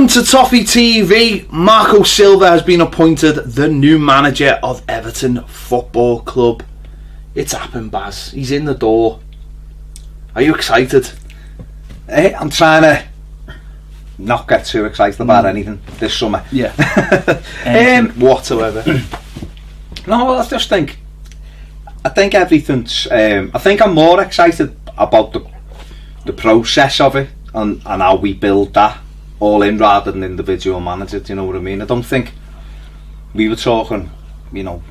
to Toffee TV. Marco Silva has been appointed the new manager of Everton Football Club. It's happened, Baz. He's in the door. Are you excited? I'm trying to not get too excited about anything this summer. Yeah. Whatsoever. No, I just think everything's. I think I'm more excited about the process of it and how we build that all in rather than individual manager. Do you know what I mean? I don't think we were talking,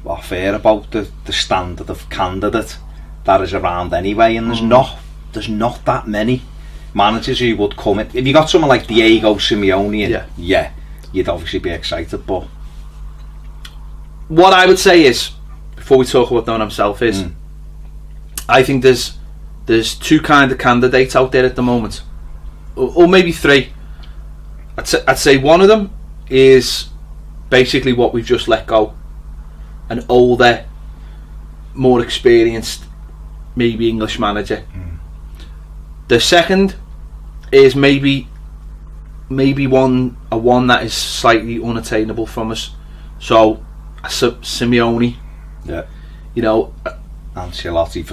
off air about the standard of candidate that is around anyway, and there's not that many managers who would come in. If you got someone like Diego Simeone, yeah, you'd obviously be excited. But what I would say is, before we talk about Don himself, is I think there's two kind of candidates out there at the moment, or maybe three. I'd say one of them is basically what we've just let go, an older, more experienced, maybe English manager. The second is maybe one that is slightly unattainable from us. So Simeone, Ancelotti,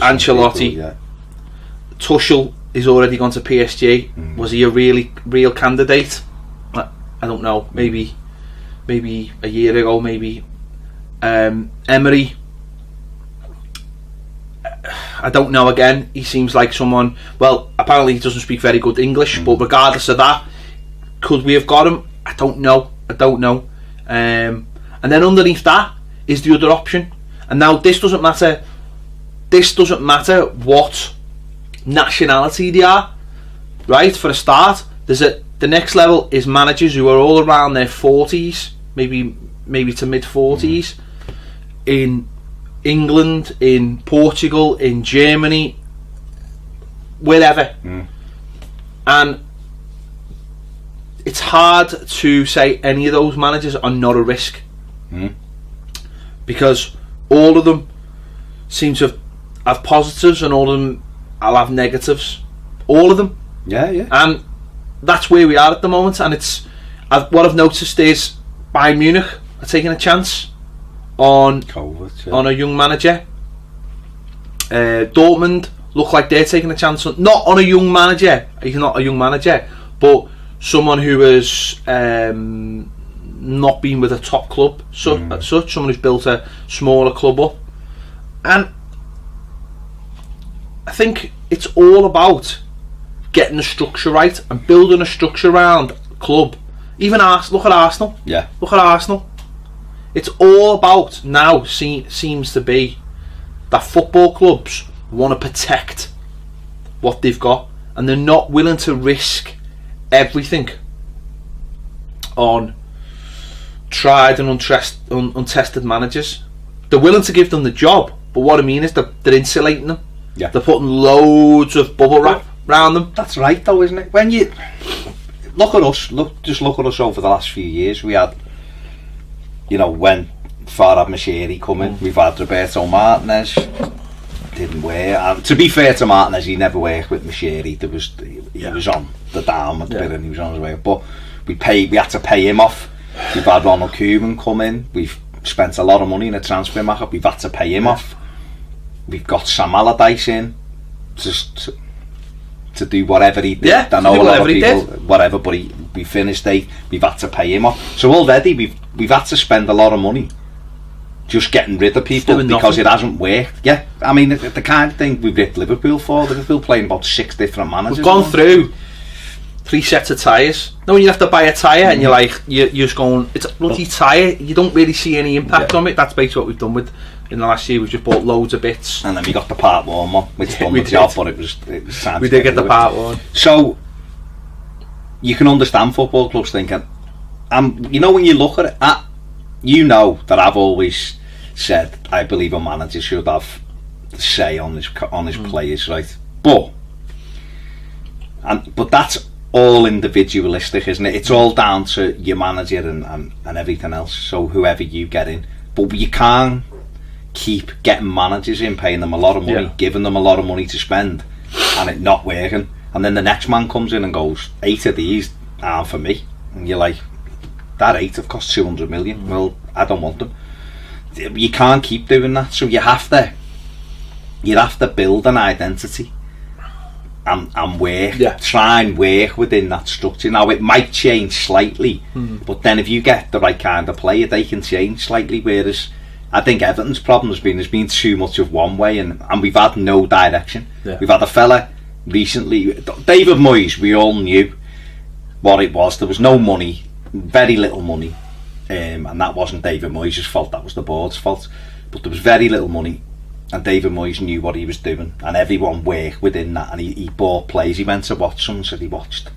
Tuchel is already gone to PSG. Was he a real candidate? I don't know. Maybe a year ago. Maybe Emery. I don't know. Again, he seems like someone. Well, apparently he doesn't speak very good English. But regardless of that, could we have got him? I don't know. And then underneath that is the other option. And now this doesn't matter. This doesn't matter what nationality they are. Right, for a start, the next level is managers who are all around their 40s, maybe to mid 40s, in England, in Portugal, in Germany, wherever. And it's hard to say any of those managers are not a risk, because all of them seem to have positives and all of them will have negatives. All of them. Yeah. And that's where we are at the moment. And what I've noticed is Bayern Munich are taking a chance on a young manager. Dortmund look like they're taking a chance not on a young manager. He's not a young manager, but someone who has not been with a top club, someone who's built a smaller club up. And I think it's all about getting the structure right and building a structure around a club. Even look at Arsenal. Yeah. Look at Arsenal. It's all about now seems to be that football clubs want to protect what they've got, and they're not willing to risk everything on tried and untested managers. They're willing to give them the job, but what I mean is they're insulating them. Yeah. They're putting loads of bubble wrap around them. That's right, though, isn't it? When you look at us, look at us over the last few years. We had, when Farhad Moshiri come in, we've had Roberto Martinez, didn't work. And to be fair to Martinez, he never worked with Moshiri. He was on the downward bit and he was on his way up. But we had to pay him off. We've had Ronald Koeman come in. We've spent a lot of money in a transfer market. We've had to pay him off. We've got Sam Allardyce in just to do whatever he did. Yeah, I know a lot of people, whatever, but we finished eighth. We've had to pay him off. So already we've had to spend a lot of money just getting rid of people because it hasn't worked. Yeah, I mean the kind of thing we've ripped Liverpool for. Liverpool playing about 6 different managers. We've gone through 3 sets of tyres. No, when you have to buy a tyre and you're just going, it's a bloody tyre. You don't really see any impact on it. That's basically what we've done with. In the last year, we've just bought loads of bits, and then we got the part one, which done the job, but it was time. We did get the part one. So you can understand football clubs thinking, when you look at it, that I've always said I believe a manager should have the say on his players, right? But that's all individualistic, isn't it? It's all down to your manager and everything else. So whoever you get in, but you can't keep getting managers in, paying them a lot of money, giving them a lot of money to spend, and it not working. And then the next man comes in and goes, 8 of these aren't for me. and you're like, that 8 have cost 200 million. Well, I don't want them. You can't keep doing that, so you have to build an identity and work, try and work within that structure. Now it might change slightly, but then if you get the right kind of player, they can change slightly. Whereas I think Everton's problem has been too much of one way, and we've had no direction. We've had a fella recently, David Moyes. We all knew what it was. There was no money, very little money, and that wasn't David Moyes' fault, that was the board's fault. But there was very little money, and David Moyes knew what he was doing, and everyone worked within that, and he bought players. He went to watch some, said he watched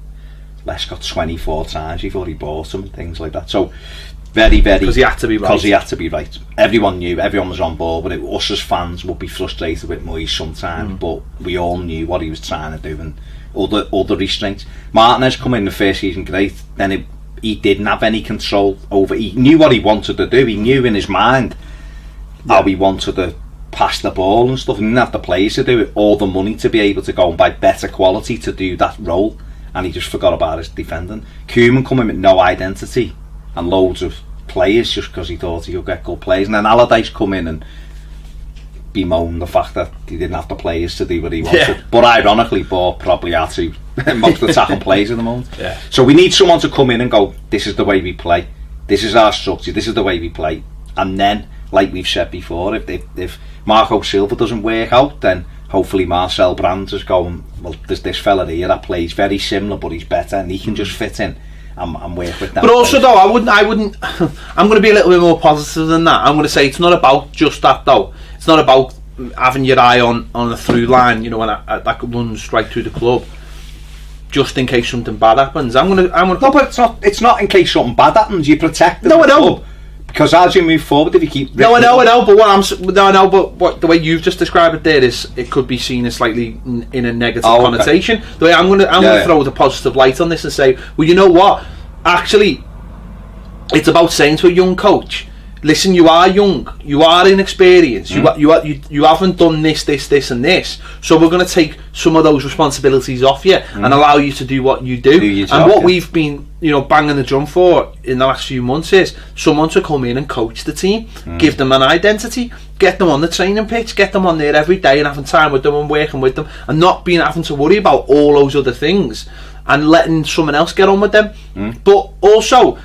Lescott 24 times before he bought them, and things like that. So very, because he had to be right. Because he had to be right. Everyone knew, everyone was on board with it. Us as fans would be frustrated with Moyes sometimes, but we all knew what he was trying to do, and other restraints. Martinez come in the first season, great. Then he didn't have any control over. He knew what he wanted to do. He knew in his mind how he wanted to pass the ball and stuff. He didn't have the players to do it, or the money to be able to go and buy better quality to do that role. And he just forgot about his defending. Koeman come in with no identity and loads of players just because he thought he could get good players, and then Allardyce come in and bemoan the fact that he didn't have the players to do what he wanted, but ironically bought probably our two most attacking players at the moment. So we need someone to come in and go, this is the way we play, this is our structure, this is the way we play. And then, like we've said before, if Marco Silva doesn't work out, then hopefully Marcel Brands is going, well, there's this fella here that plays very similar but he's better, and he can just fit in and work with that. But also though, I wouldn't I'm going to be a little bit more positive than that. I'm going to say it's not about just that though. It's not about having your eye on a through line, you know, and that runs right through the club, just in case something bad happens. I'm gonna. No, but it's not in case something bad happens. You protect the club. Because as you move forward, if you keep... No, I know, but what the way you've just described it there is, it could be seen as slightly in a negative connotation. The way I'm gonna throw the positive light on this and say, well, you know what? Actually, it's about saying to a young coach, listen, you are young, you are inexperienced, you haven't done this and this, so we're going to take some of those responsibilities off you and allow you to do what you do. And what we've been, you know, banging the drum for in the last few months is someone to come in and coach the team, give them an identity, get them on the training pitch, get them on there every day and having time with them and working with them, and not having to worry about all those other things and letting someone else get on with them. But also,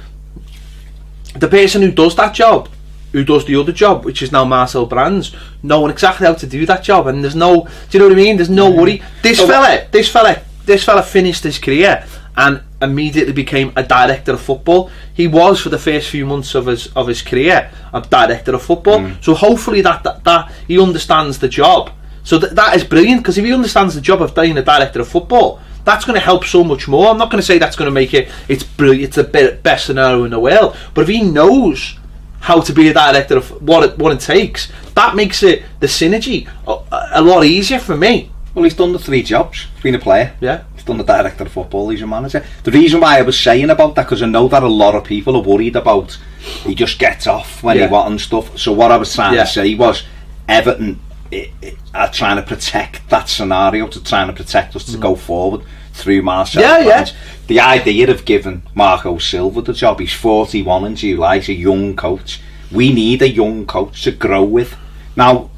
the person who does that job, who does the other job, which is now Marcel Brands, knowing exactly how to do that job, and there's no, do you know what I mean? There's no worry. This fella finished his career and immediately became a director of football. He was for the first few months of his career a director of football. So hopefully that he understands the job. So that is brilliant, because if he understands the job of being a director of football, that's going to help so much more. I'm not going to say that's going to make it's brilliant, it's the best scenario in the world, but if he knows how to be a director of what it takes, that makes it the synergy a lot easier for me. Well, he's done the 3 jobs. He's been a player. Yeah. He's done the director of football. He's a manager. The reason why I was saying about that, because I know that a lot of people are worried about he just gets off when he wants and stuff. So what I was trying to say was, Everton are trying to protect that scenario, trying to protect us to go forward through Marcel. The idea of giving Marco Silva the job, he's 41 in July, he's a young coach. We need a young coach to grow with. Now,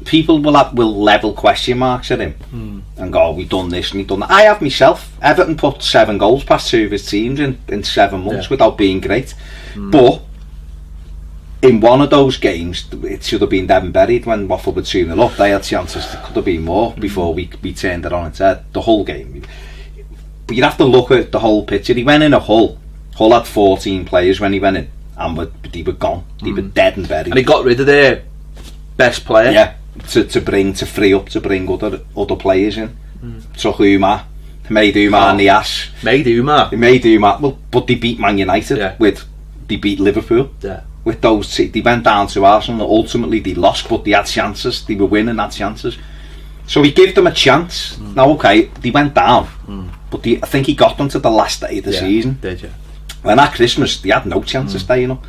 people will level question marks at him and go, we've done this and we've done that. I have myself. Everton put 7 goals past 2 of his teams in 7 months without being great. But in one of those games, it should have been dead and buried when Watford were 2-0 up. They had chances, there could have been more before we turned it on its head, the whole game. But you'd have to look at the whole picture. He went in a Hull. Hull had 14 players when he went in, and they were gone. They were dead and buried. And he got rid of their best player. Yeah, to free up, to bring other players in. Took Umar, made Umar in the ass. Made Umar. Well, but they beat Man United they beat Liverpool. Yeah. With those, they went down to Arsenal. Ultimately, they lost, but they had chances. They were winning, had chances. So he gave them a chance. Now, okay, they went down, but I think he got them to the last day of the season. Did you? When at Christmas, they had no chance of staying up.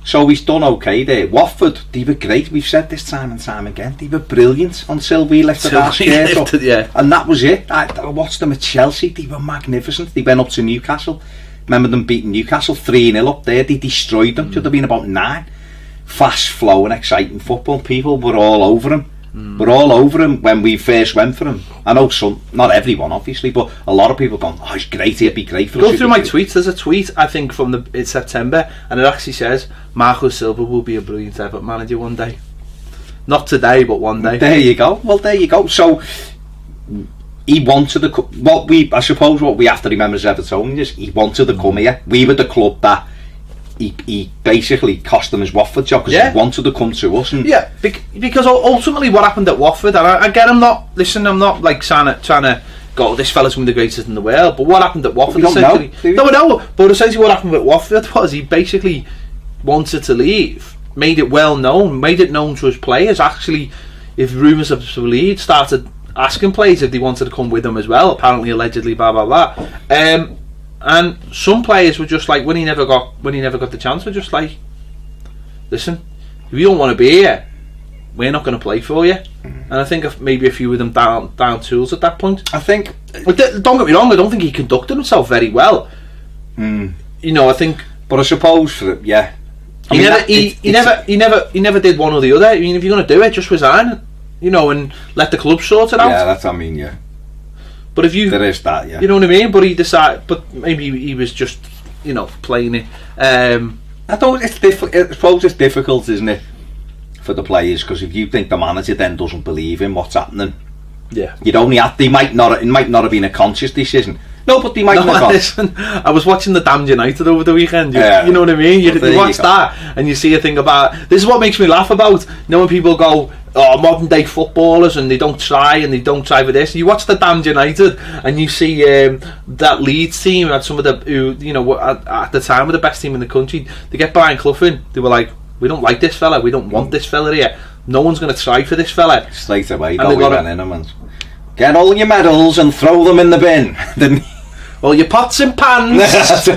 So he's done okay there. Watford, they were great. We've said this time and time again. They were brilliant until we lifted our skirt up. And that was it. I watched them at Chelsea. They were magnificent. They went up to Newcastle. Remember them beating Newcastle 3-0 up there? They destroyed them. Should have been about 9. Fast flowing, exciting football. People were all over him. We're all over him when we first went for him. I know some, not everyone obviously, but a lot of people gone, oh, he's great, he'd be great for us. Go through my tweets. There's a tweet I think from it's September, and it actually says Marco Silva will be a brilliant Everton manager one day. Not today, but one day. There you go. Well, there you go. So he wanted to. I suppose what we have to remember as Evertonians is he wanted to come here. We were the club that he basically cost them his Watford job because he wanted to come to us. And because ultimately what happened at Watford, and again, I'm not like trying to go, this fella's one of the greatest in the world, but what happened at Watford essentially, but essentially what happened at Watford was he basically wanted to leave, made it well known, made it known to his players. Actually, if rumours of the lead started asking players if they wanted to come with them as well, apparently, allegedly, blah blah blah. And some players were just like, when he never got the chance, were just like, listen, if you don't want to be here, we're not going to play for you. And I think maybe a few of them down tools at that point. I think, but don't get me wrong, I don't think he conducted himself very well. You know, I think, but I suppose for it, yeah. He never did one or the other. I mean, if you're going to do it, just resign, you know, and let the club sort it out. Yeah, that's, I mean, yeah. But if you, there is that, yeah. You know what I mean? But he decided, but maybe he was just, you know, playing it. I suppose it's difficult, isn't it, for the players? Because if you think the manager then doesn't believe in what's happening, you'd only have. It might not have been a conscious decision. No, but they might not. Listen, I was watching the Damned United over the weekend. You know what I mean? You watch that and you see a thing about. This is what makes me laugh about. You know when people go, oh, modern day footballers, and they don't try for this. You watch the Damned United and you see that Leeds team had some of the who, you know, at the time were the best team in the country. They get Brian Clough in. They were like, we don't like this fella. We don't want this fella here. No one's going to try for this fella. Straight away, we went in and get all your medals and throw them in the bin. All your pots and pans.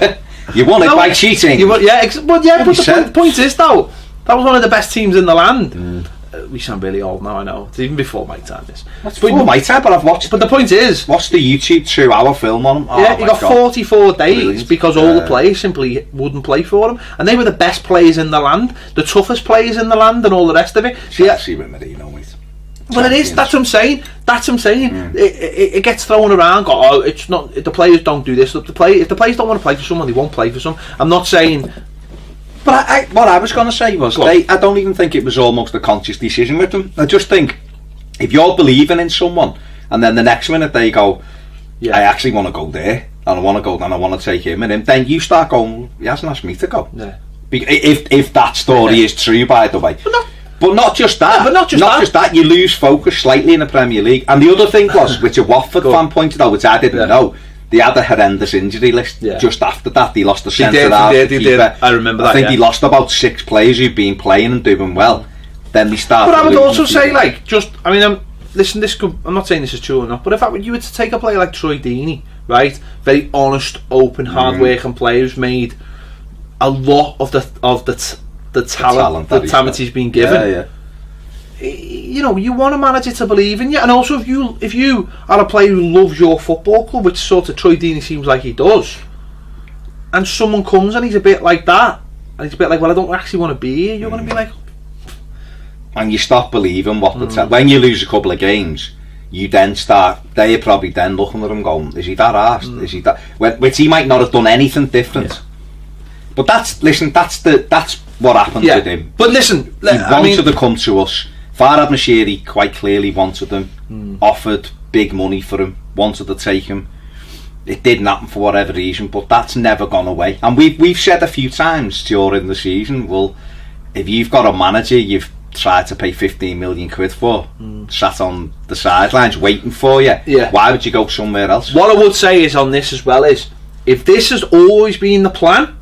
You won it by cheating. But the point is, though, that was one of the best teams in the land. We sound really old now, I know. It's even before my time. That's before my time, but I've watched. But the point is, watch the YouTube 2-hour film on them. He got 44 days because all the players simply wouldn't play for him, and they were the best players in the land, the toughest players in the land, and all the rest of it. Chelsea with Marino, mate. Well, it is. That's what I'm saying. It gets thrown around. Oh, it's not. The players don't do this. If the players don't want to play for someone, they won't play for some. I'm not saying. But what I was going to say was, I don't even think it was almost a conscious decision with them. I just think if you're believing in someone, and then the next minute they go, I actually want to go there, and I want to go, and I want to take him and him, then you start going, he hasn't asked me to go. Yeah. If that story is true, by the way. But not just that. Not just that. You lose focus slightly in the Premier League. And the other thing was, which a Watford fan pointed out, which I didn't know, they had a horrendous injury list just after that. They lost the centre half. They did. I remember that. I think they lost about 6 players who've been playing and doing well. Then they started. But I would also say, I'm not saying this is true or not, but if you were to take a player like Troy Deeney, right, very honest, open, hard-working player who's made a lot of the talent he's been given. You know, you want a manager to believe in you, and also if you are a player who loves your football club, which sort of Troy Deeney seems like he does, and someone comes and he's a bit like that, and he's a bit like, well, I don't actually want to be here, you're going to be like, and you stop believing what when you lose a couple of games, you then start. They're probably then looking at him going, is he that arsed? Is he that? Which he might not have done anything different. Yeah. But that's what happened with him. But listen, he wanted to come to us. Farhad Moshiri quite clearly wanted him, offered big money for him, wanted to take him. It didn't happen for whatever reason, but that's never gone away. And we've said a few times during the season, well, if you've got a manager you've tried to pay 15 million quid for, sat on the sidelines waiting for you, why would you go somewhere else? What I would say is on this as well is, if this has always been the plan,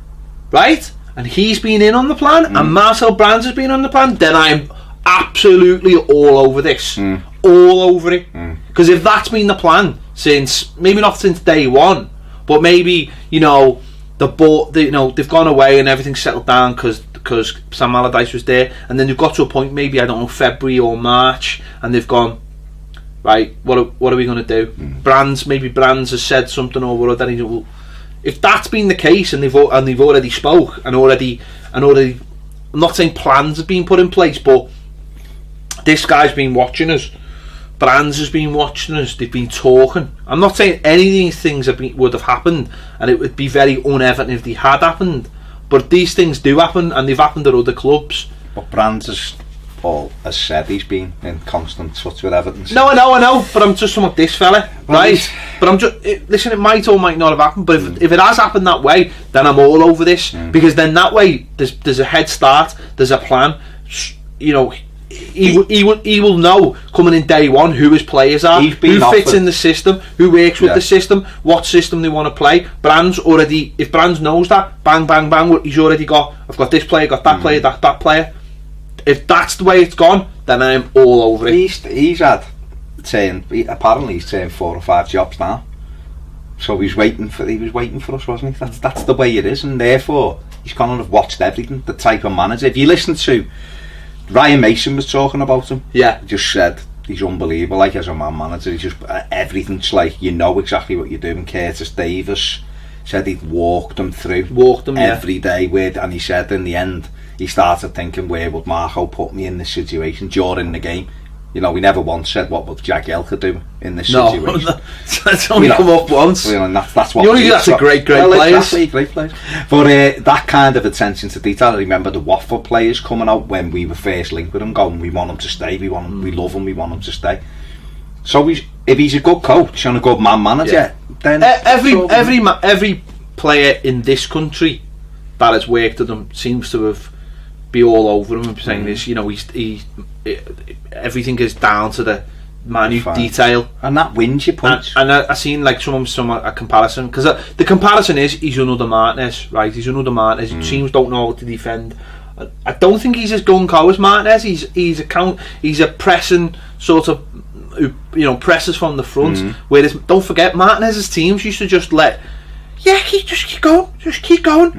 right, and he's been in on the plan, and Marcel Brands has been on the plan, then I'm absolutely all over this, all over it. Because if that's been the plan since, maybe not since day one, but maybe, you know, they've gone away and everything's settled down because Sam Allardyce was there, and then they've got to a point, maybe, I don't know, February or March, and they've gone, right, what are we going to do? Brands has said something or whatever, then if that's been the case, and they've already spoke, and already, I'm not saying plans have been put in place, but this guy's been watching us. Brands has been watching us. They've been talking. I'm not saying any of these things would have happened, and it would be very un-Everton if they had happened. But these things do happen, and they've happened at other clubs. But Brands has said he's been in constant touch with Everton. No, I know. But I'm just talking about this fella, right? But I'm just listen. It might or might not have happened. But if it has happened that way, then I'm all over this, because then that way there's a head start. There's a plan. You know. He will know coming in day one who his players are, who fits in the system, who works with the system, what system they want to play. Brands already, if Brands knows that, bang, bang, bang, he's already got, I've got this player, got that player, that player. If that's the way it's gone, then I'm all over it. He's had apparently he's turned 4 or 5 jobs now. So he was waiting for us, wasn't he? That's the way it is, and therefore he's kind of watched everything, the type of manager. If you listen to Ryan Mason was talking about him. Yeah, he just said he's unbelievable. Like, as a man manager, he's just everything's like, you know exactly what you're doing. Curtis Davis said he'd walked them every day with, and he said in the end he started thinking, where would Marco put me in this situation during the game? You know, we never once said what would Jagielka do in this situation. No, that's only come up once. You know, and that's what. That's a great players. Exactly, great players. But that kind of attention to detail. I remember the Watford players coming out when we were first linked with him, going, "We want him to stay. We love him. We want him to stay." So if he's a good coach and a good man manager, then every player in this country that has worked with him seems to be all over him and saying this. You know, everything is down to the minute detail, and that wins your punch. And I seen like a comparison, because the comparison is he's another Martinez, right? He's another Martinez. Teams don't know how to defend. I don't think he's as gung-ho as Martinez. He's a pressing sort of, you know, presses from the front. Whereas, don't forget, Martinez's teams used to just keep going.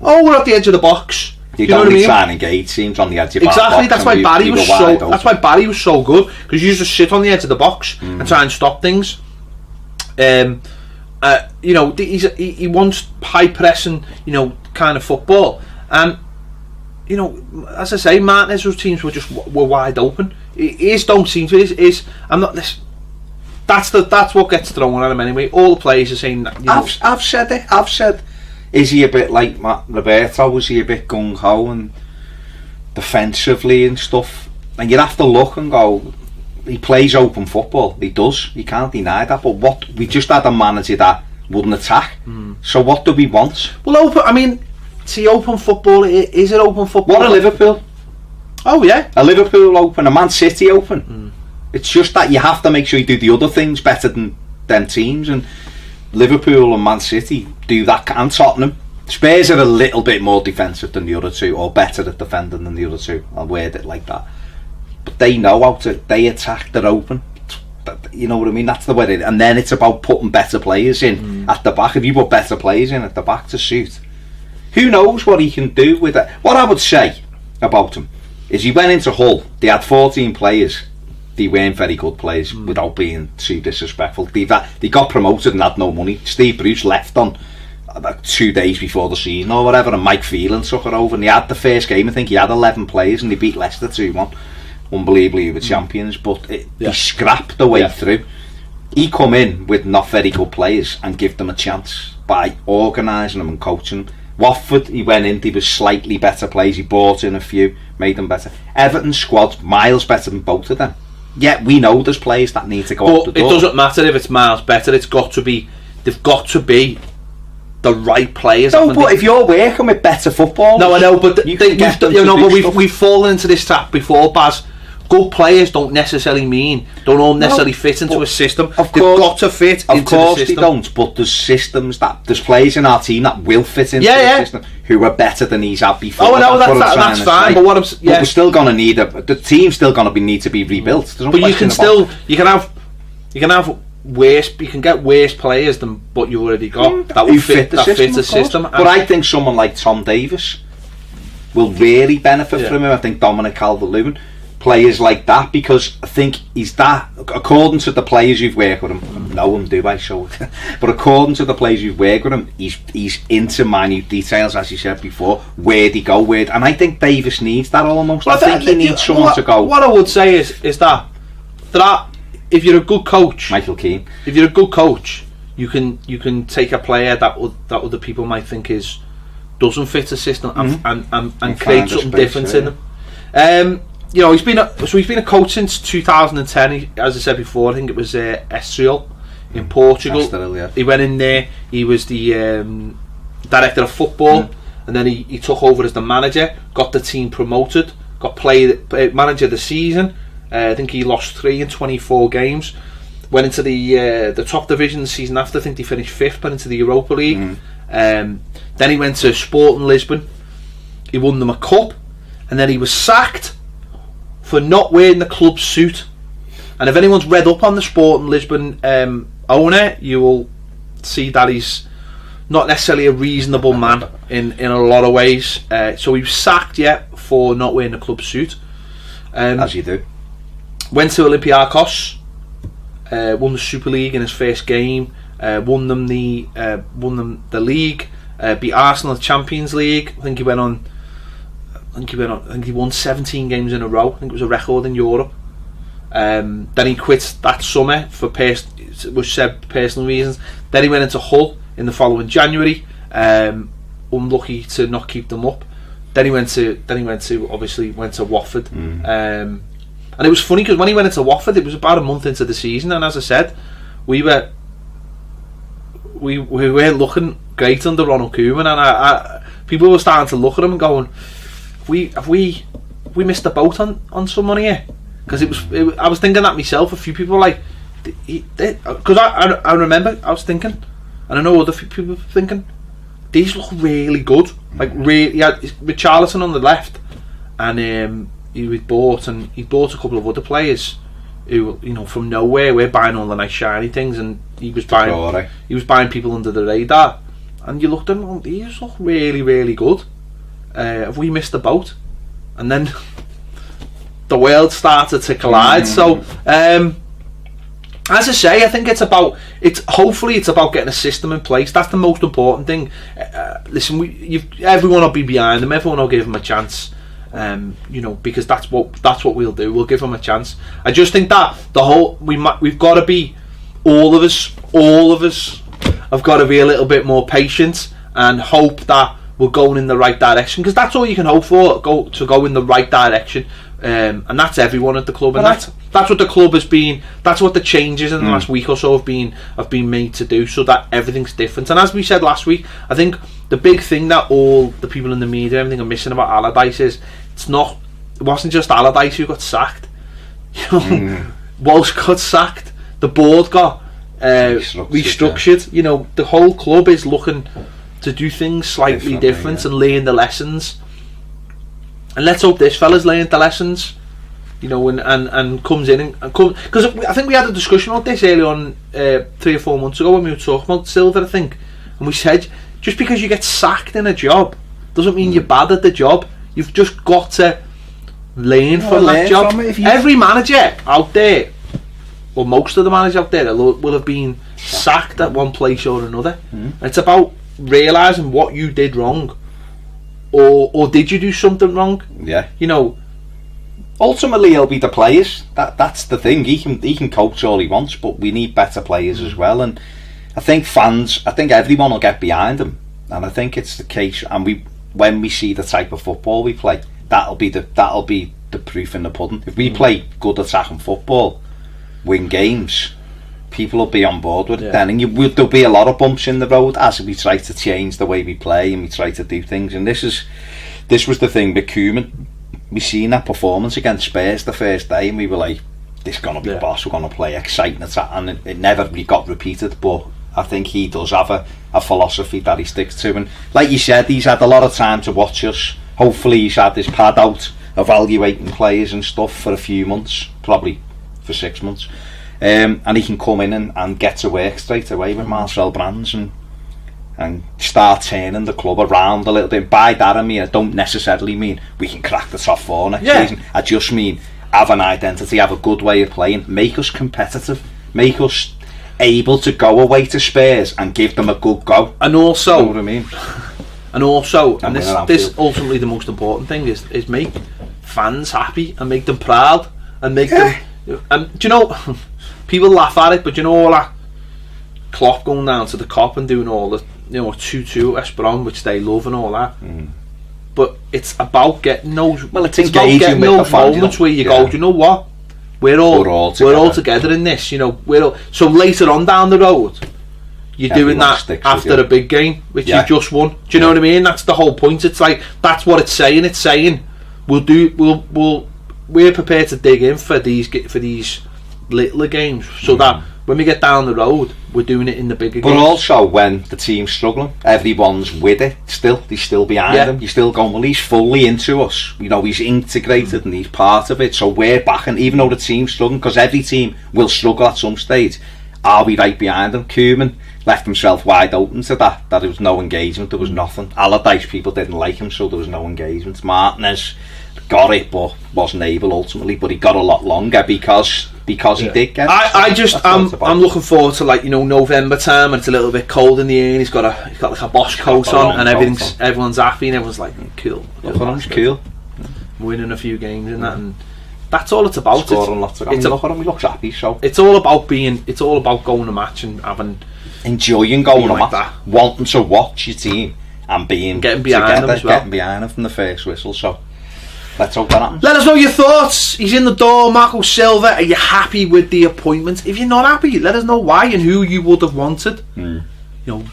Oh, we're at the edge of the box. You don't really try and engage teams on the edge of exactly. That's why Barry was so good, because you used to sit on the edge of the box and try and stop things. You know, he wants high pressing, you know, kind of football, and you know, as I say, Martinez's teams were wide open. His don't seem to. I'm not this. That's what gets thrown at him anyway. All the players are saying that. You know, I've said it. I've said. Is he a bit like Roberto? Was he a bit gung-ho and defensively and stuff? And you'd have to look and go, he plays open football. He does. You can't deny that. But we just had a manager that wouldn't attack. So what do we want? Well, open football. Is it open football? What a Liverpool? Oh yeah, a Liverpool open, a Man City open. It's just that you have to make sure you do the other things better than them teams, and Liverpool and Man City do that, and Tottenham. Spurs are a little bit more defensive than the other two, or better at defending than the other two. I'll word it like that. But they know how to. They attack. They're open. You know what I mean? That's the way it is. And then it's about putting better players in at the back. If you put better players in at the back to suit, who knows what he can do with it? What I would say about him is he went into Hull. They had 14 players. They weren't very good players, without being too disrespectful. They got promoted and had no money. Steve Bruce left on about 2 days before the season or whatever, and Mike Phelan took it over, and he had the first game. I think he had 11 players, and they beat Leicester 2-1. Unbelievably, they were champions, but they scrapped the way through. He come in with not very good players and give them a chance by organising them and coaching them. Watford, he went in, they were slightly better players. He bought in a few, made them better. Everton's squad miles better than both of them. Yeah, we know there's players that need to go up the door. It doesn't matter if it's miles better. They've got to be the right players. No, but if you're working with better football, no, I know, but we've fallen into this trap before, Baz. Good players don't all necessarily fit into a system. They've got to fit into the system. Of course they don't, but there's players in our team that will fit into the system who are better than he's had before. Oh, no, that's fine. But but we're still going to need the team's still going to need to be rebuilt. But you can get worse players than what you already got that will fit the system. But I think someone like Tom Davis will really benefit from him. I think Dominic Calvert-Lewin. Players like that, because I think he's that, according to the players who've worked with him, don't know him, do I? So, but according to the players who've worked with him, he's into minute details, as you said before. Where'd he go? And I think Davis needs that almost. Well, I think he needs someone to go. What I would say is that if you're a good coach, Michael Keane, if you're a good coach, you can take a player that other people might think doesn't fit the system and create something different in them. You know, he's been a coach since 2010. As I said before, I think it was Estoril in Portugal. Estoril, yeah. He went in there. He was the director of football, and then he took over as the manager. Got the team promoted. Got manager of the season. I think he lost 3 in 24 games. Went into the top division the season after. I think they finished 5th, went into the Europa League. Then he went to Sporting Lisbon. He won them a cup, and then he was sacked for not wearing the club suit. And if anyone's read up on the Sporting Lisbon owner, you will see that he's not necessarily a reasonable man in a lot of ways. So he was sacked, for not wearing the club suit. As you do. Went to Olympiacos, won the Super League in his first game, won them the league, beat Arsenal in the Champions League. I think he won 17 games in a row. I think it was a record in Europe. Then he quit that summer for personal reasons. Then he went into Hull in the following January. Unlucky to not keep them up. Then he went to Watford. And it was funny because when he went into Watford, it was about a month into the season, and as I said, we weren't looking great under Ronald Koeman, and people were starting to look at him and going, have we missed the boat on someone here? Because I was thinking that myself. A few people were like, because I remember I was thinking, and I know other people were thinking, these look really good. Like really, he had Richarlison on the left, and he bought a couple of other players who, you know, from nowhere. We're buying all the nice shiny things, and he was buying people under the radar. And you looked at them, these look really, really good. Have we missed the boat? And then the world started to collide. So as I say, I think hopefully it's about getting a system in place. That's the most important thing. Listen, everyone will be behind him, everyone will give him a chance. You know, because that's what we'll do. We'll give him a chance. I just think that we've got to be, all of us have got to be a little bit more patient and hope that we're going in the right direction, because that's all you can hope for, go in the right direction. And that's everyone at the club, and that's what the club has been. That's what the changes in the last week or so have been made to do, so that everything's different. And as we said last week, I think the big thing that all the people in the media, everything are missing about Allardyce is it wasn't just Allardyce who got sacked. You know, Walsh got sacked. The board got restructured. Yeah. You know, the whole club is looking to do things slightly different and learn the lessons. And let's hope this fella's learned the lessons, you know, and comes in because I think we had a discussion about this early on 3 or 4 months ago when we were talking about Silva, I think, and we said just because you get sacked in a job doesn't mean you're bad at the job. You've just got to learn from that job. Every manager out there, or most of the managers out there, will have been sacked at one place or another. It's about realising what you did wrong. Or did you do something wrong? Yeah. You know, ultimately it'll be the players. That's the thing. He can coach all he wants, but we need better players as well. And I think everyone will get behind him. And I think it's the case. And when we see the type of football we play, that'll be the proof in the pudding. If we play good attacking football, win games, people will be on board with it then, and there'll be a lot of bumps in the road as we try to change the way we play and we try to do things. And this was the thing with Koeman. We seen that performance against Spurs the first day, and we were like, "This is gonna be boss. We're gonna play exciting attack," and it never really got repeated. But I think he does have a philosophy that he sticks to, and like you said, he's had a lot of time to watch us. Hopefully, he's had his pad out evaluating players and stuff for a few months, probably for 6 months. And he can come in and get to work straight away with Marcel Brands and start turning the club around a little bit. By that I mean, I don't necessarily mean we can crack the top 4 next season. I just mean have an identity, have a good way of playing, make us competitive, make us able to go away to Spurs and give them a good go. And also, you know what I mean? And this ultimately the most important thing is make fans happy and make them proud and make them. And do you know, people laugh at it, but you know all that Klopp going down to the Kop and doing all the 2-2 West Brom, which they love and all that. But it's about getting those. Well, it's engaging with the fans, moments where you go, do you know what? We're all together in this. You know, so later on down the road, you're doing that after a big game, which you just won. Do you know what I mean? That's the whole point. It's like that's what it's saying. It's saying we're prepared to dig in for these little games, so that when we get down the road, we're doing it in the bigger games. But also when the team's struggling, everyone's with it. They're still behind them. You're still going, well, he's fully into us. You know, he's integrated and he's part of it. So we're backing, even though the team's struggling, because every team will struggle at some stage. Are we right behind him? Koeman left himself wide open to that there was no engagement, there was nothing. Allardyce, people didn't like him, so there was no engagement. Martinez got it, but wasn't able ultimately, but he got a lot longer because he did get it. I'm looking forward to, like, November time, and it's a little bit cold in the air, and he's got like a Bosch coat on, and everyone's happy, and everyone's like, cool. Cool. Winning a few games and that, and that's all it's about. Scoring lots of goals. Look at him, he looks happy. So it's all about going to match and enjoying going to match, wanting to watch your team and getting behind them as well. Getting behind them from the first whistle. So let's hope that happens. Let us know your thoughts. He's in the door, Marco Silva. Are you happy with the appointment? If you're not happy, let us know why and who you would have wanted.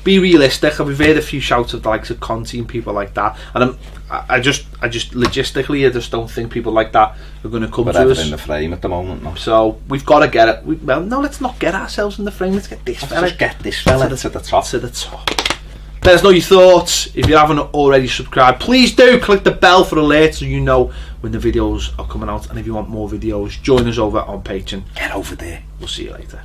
Be realistic. We've heard a few shouts of the likes of Conte and people like that, and I just logistically, I just don't think people like that are going to come to us. In the frame at the moment, no. So we've got to get it. Let's not get ourselves in the frame. Let's get this fella. Just get this fella to the top. To the top. Let us know your thoughts. If you haven't already subscribed, please do click the bell for alerts so you know when the videos are coming out. And if you want more videos, join us over on Patreon. Get over there. We'll see you later.